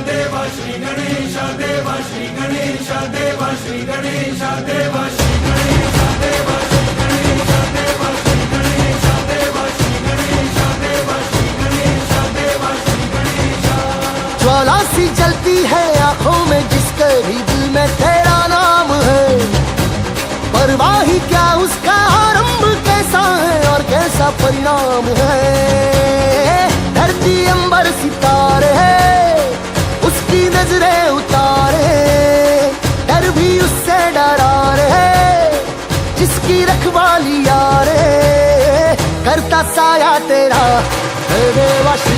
देवा श्री गणेश देवा श्री गणेश देवा श्री गणेश देवा श्री गणेश देवा श्री गणेश देवा श्री गणेश देवा श्री गणेश देवा श्री गणेश देवा श्री गणेश। ज्वाला सी जलती है आंखों में जिसके भी दिल में तेरा नाम है, परवाह ही क्या उसका आरंभ कैसा है और कैसा परिणाम है। धरती अंबर सितारे है उसकी नजरें उतारे, डर भी उससे डरा रहे जिसकी रखवाली यारे। करता साया तेरा है देवा श्री